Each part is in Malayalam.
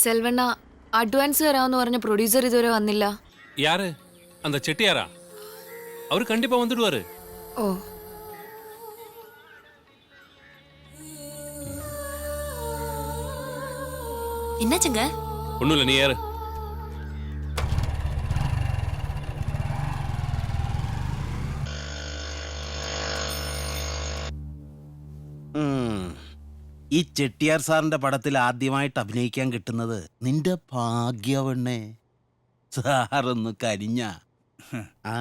செல்வண்ணா அட்வான்ஸ் தரான்னு പറഞ്ഞ ப்ரொடியூசர் இதுவரை வന്നില്ല. யாரு? அந்த செட்டியாரா? அவரு கண்டிப்பா வந்துடுவாரு. ஓ. என்னாச்சுங்க? ஒண்ணும் இல்ல, நீ யாரு? ഈ ചെട്ടിയാർ സാറിന്റെ പടത്തിൽ ആദ്യമായിട്ട് അഭിനയിക്കാൻ കിട്ടുന്നത് നിന്റെ ഭാഗ്യവണ്ണേ. സാറൊന്ന് കരിഞ്ഞ ആ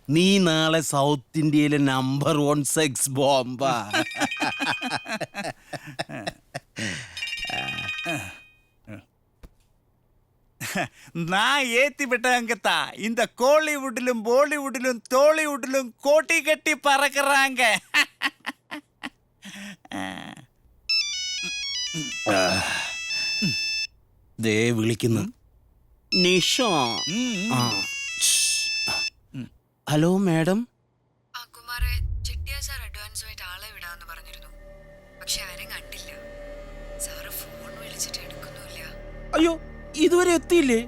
നീ നാളെ സൗത്ത് ഇന്ത്യയിലെ നമ്പർ 1 സെക്സ് ബോംബാ. நான் ஏத்தி விட்டங்கத்தா. இந்த கோலிவுட்டிலும் பாலிவுட்டிலும் டோலிவுட்டிலும் கோட்டி கட்டி பறக்குறாங்க. ദേ വിളിക്കുന്നു നിഷ. Hello madam. ആ കുമാരെ, ചെട്ടിയാർ സാർ അഡ്വാൻസുമായിട്ട് ആളെ വിടാന്ന് പറഞ്ഞിരുന്നു. പക്ഷെ ആരും കണ്ടില്ല. സാറ് ഫോൺ വിളിച്ചിട്ട് എടുക്കുന്നില്ല. അയ്യോ, ഇതുവരെ എത്തിയില്ലേ?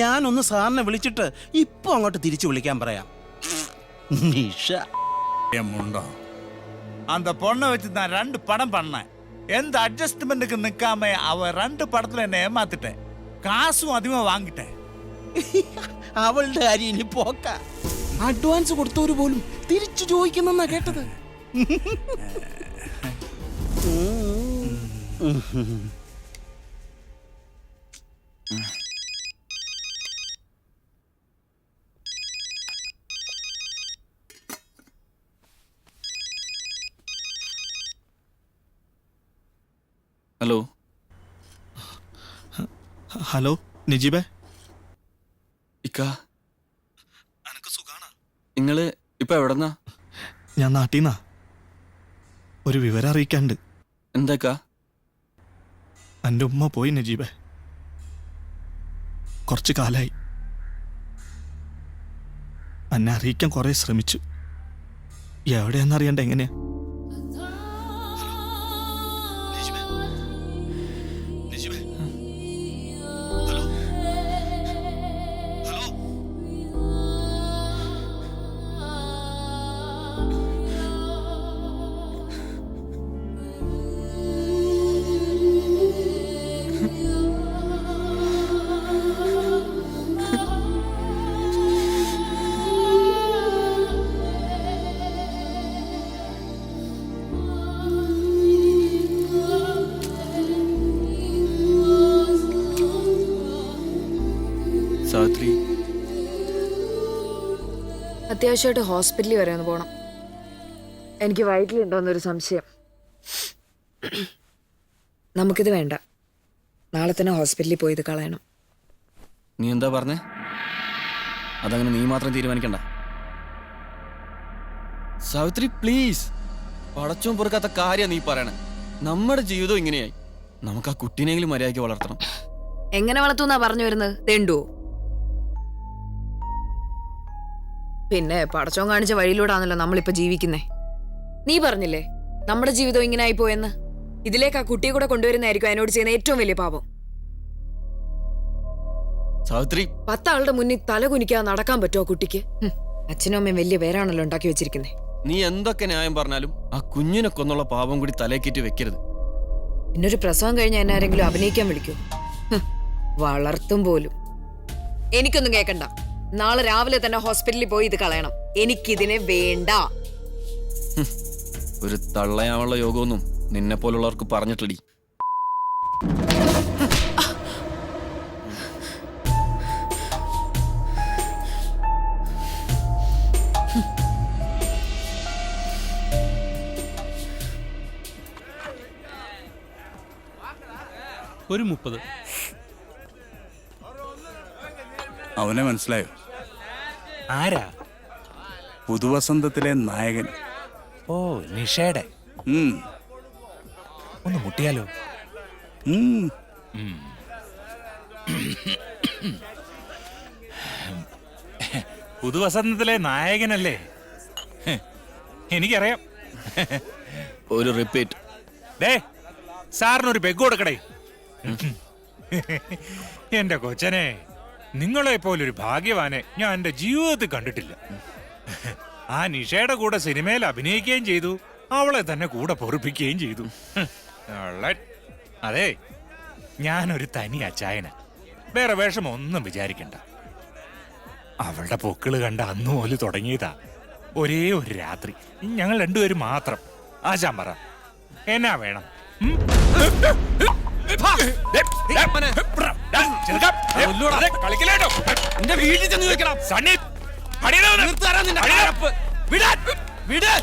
ഞാനൊന്ന് സാറിനെ വിളിച്ചിട്ട് ഇപ്പൊ അങ്ങോട്ട് തിരിച്ചു വിളിക്കാൻ പറയാം. നിഷ முண்டோ அந்த பொண்ணை வச்சு நான் 2 படம் பண்ணேன். எந்த அட்ஜஸ்ட்மெண்ட்டுக்கு நிற்காம அவ 2 படத்துல என்ன ஏமாத்திட்டேன். காசும் அதிகமா വാങ്ങിട്ടேன். അവളുടെ കാര്യം ഇനി പോക്ക. അഡ്വാൻസ് കൊടുത്തവര് പോലും തിരിച്ചു ചോദിക്കുന്നെന്നാ കേട്ടത്. ഹലോ ഹലോ നിജീബേ. ഇക്ക, നിങ്ങള് ഇപ്പൊ എവിടെന്നാ? ഞാൻ നാട്ടീന്നാ. ഒരു വിവരം അറിയിക്കാണ്ട്. എന്താക്കാ? എൻ്റെ ഉമ്മ പോയി നജീബേ. കുറച്ച് കാലായി. എന്നെ അറിയിക്കാൻ കുറേ ശ്രമിച്ചു. എവിടെയാണെന്നറിയണ്ട എങ്ങനെയാ. സാവിത്രി, അത്യാവശ്യമായിട്ട് ഹോസ്പിറ്റലിൽ വരെ ഒന്ന് പോകണം. എനിക്ക് വയറ്റിലുണ്ടോന്നൊരു സംശയം. നമുക്കിത് വേണ്ട. നാളെ തന്നെ ഹോസ്പിറ്റലിൽ പോയി ഇത് കളയണം. നീ എന്താ പറഞ്ഞേ? അതങ്ങനെ നീ മാത്രം തീരുമാനിക്കണ്ട സാവിത്രി, പ്ലീസ്. പടച്ചോൻ പൊറുക്കാത്ത കാര്യം നീ പറയണേ. നമ്മുടെ ജീവിതം ഇങ്ങനെയായി. നമുക്ക് ആ കുട്ടീനെങ്കിലും മര്യാദയ്ക്ക് വളർത്തണം. എങ്ങനെ വളർത്തുന്നാ പറഞ്ഞു വരുന്നത്? തെണ്ടുവോ? പിന്നെ പടച്ചോൻ കാണിച്ച വഴിയിലൂടാണല്ലോ നമ്മളിപ്പോ ജീവിക്കുന്നേ. നീ പറഞ്ഞില്ലേ നമ്മുടെ ജീവിതം ഇങ്ങനെ ആയി പോയെന്ന്. ഇതിലേക്ക് ആ കുട്ടിയെ കൂടെ കൊണ്ടുവരുന്നതായിരിക്കും അതിനോട് ചെയ്യുന്ന ഏറ്റവും വലിയ പാപം. സാവിത്രി, 10 ആളുടെ മുന്നിൽ തല കുനിക്കാതെ നടക്കാൻ പറ്റുമോ കുട്ടിക്ക്? അച്ഛനും അമ്മയും വലിയ പേരാണല്ലോ ഉണ്ടാക്കി വെച്ചിരിക്കുന്നേ. നീ എന്തൊക്കെ ന്യായം പറഞ്ഞാലും ആ കുഞ്ഞിനെ കൊന്നുള്ള പാപം കൂടി തലേക്കേറ്റി വെക്കരുത്. പിന്നൊരു പ്രസവം കഴിഞ്ഞാൽ എന്നെ ആരെങ്കിലും അഭിനയിക്കാൻ വിളിക്കൂ? വളർത്തും പോലും. എനിക്കൊന്നും കേൾക്കണ്ട. നാളെ രാവിലെ തന്നെ ഹോസ്പിറ്റലിൽ പോയി ഇത് കളയണം. എനിക്കിതിനെ വേണ്ട. ഒരു തള്ളയാവുള്ള യോഗമൊന്നും നിന്നെ പോലുള്ളവർക്ക് പറഞ്ഞിട്ടില്ല. ഒരു 30. അവനെ മനസ്സിലായോ? ആരാ? പുതുവസന്തത്തിലെ നായകൻ. ഓ, നിഷയുടെ. ഒന്ന് മുട്ടിയാലോ? പുതുവസന്തത്തിലെ നായകനല്ലേ? എനിക്കറിയാം. ഒരു റിപ്പീറ്റ്. സാറിനൊരു പെഗ് കൊടുക്കടേ. എന്റെ കൊച്ചനെ, നിങ്ങളെ പോലൊരു ഭാഗ്യവാനെ ഞാൻ എന്റെ ജീവിതത്തിൽ കണ്ടിട്ടില്ല. ആ നിഷയുടെ കൂടെ സിനിമയിൽ അഭിനയിക്കുകയും ചെയ്തു, അവളെ തന്നെ കൂടെ പൊറുപ്പിക്കുകയും ചെയ്തു. അതെ, ഞാനൊരു തനി അച്ചായന, വേറെ വേഷമൊന്നും വിചാരിക്കണ്ട. അവളുടെ പൊക്കിള് കണ്ട അന്ന് പോലെ തുടങ്ങിയതാ. ഒരേ ഒരു രാത്രി ഞങ്ങൾ രണ്ടുപേരും മാത്രം. ആശാൻ പറ, എന്നാ വേണം? ഉം? എന്റെ വീട്ടിൽ ചെന്ന് ചോദിക്കണം. സണ്ണി, അടിയടാ അവനെ. തീർത്തുതരാം നിന്റെ അടിയടാ. കഴപ്പ്. വിടാൻ. വിട്.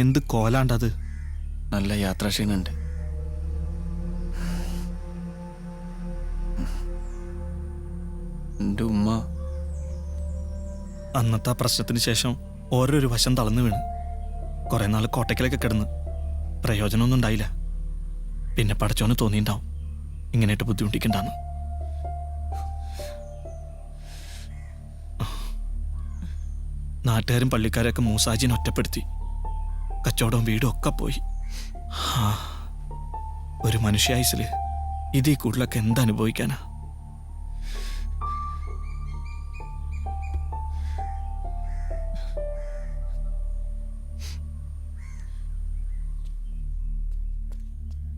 എന്ത് കോലാണ്ടത്? നല്ല യാത്രാക്ഷീണുണ്ട്. എന്റെ ഉമ്മ അന്നത്തെ ആ പ്രശ്നത്തിന് ശേഷം ഓരോരു വശം തളർന്നു വീണ് കുറെ നാൾ കോട്ടയ്ക്കലൊക്കെ കിടന്ന് പ്രയോജനമൊന്നും ഉണ്ടായില്ല. പിന്നെ പടച്ചോന് തോന്നിയിട്ടുണ്ടാവും ഇങ്ങനെയായിട്ട് ബുദ്ധിമുട്ടിക്കണ്ടെന്ന്. നാട്ടുകാരും പള്ളിക്കാരൊക്കെ മൂസാജിനെ ഒറ്റപ്പെടുത്തി. കച്ചവടവും വീടും ഒക്കെ പോയി. ഒരു മനുഷ്യായുസില് ഇതീ കൂടുതലൊക്കെ എന്തനുഭവിക്കാനാ?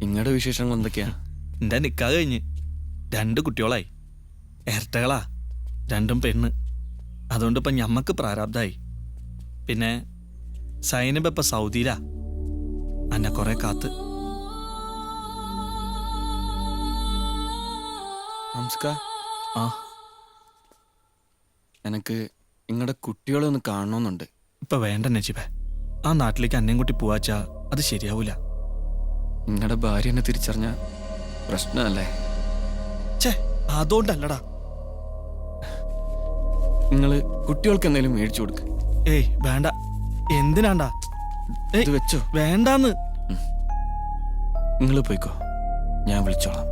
നിങ്ങളുടെ വിശേഷങ്ങൾ എന്തൊക്കെയാ? എൻ്റെ നിക്കാഹ് കഴിഞ്ഞ് 2 കുട്ടികളായി. ഇരട്ടകളാ, 2 പെണ്ണ്. അതുകൊണ്ട് ഇപ്പം ഞമ്മക്ക് പ്രാരാബ്ദമായി. പിന്നെ സൈനബ് ഇപ്പം സൗദിയിലാ. അന്നെ കുറെ കാത്ത്. നമസ്കാർ. ആ, എനിക്ക് നിങ്ങളുടെ കുട്ടികളെ ഒന്ന് കാണണമെന്നുണ്ട്. ഇപ്പം വേണ്ട നജീബേ. ആ നാട്ടിലേക്ക് അന്നേം കുട്ടി പോവാച്ചാ അത് ശരിയാവൂല. നിങ്ങളുടെ ഭാര്യ എന്നെ തിരിച്ചറിഞ്ഞ പ്രശ്നമല്ലേ? ഛേ, അതുകൊണ്ടല്ലടാ. നിങ്ങള് കുട്ടികൾക്ക് എന്തെങ്കിലും മേടിച്ചു കൊടുക്ക്. ഏയ് വേണ്ട. എന്തിനാണ്ടാ? ഇത് വെച്ചോ. വേണ്ടാന്ന്. നിങ്ങൾ പോയിക്കോ, ഞാൻ വിളിച്ചോളാം.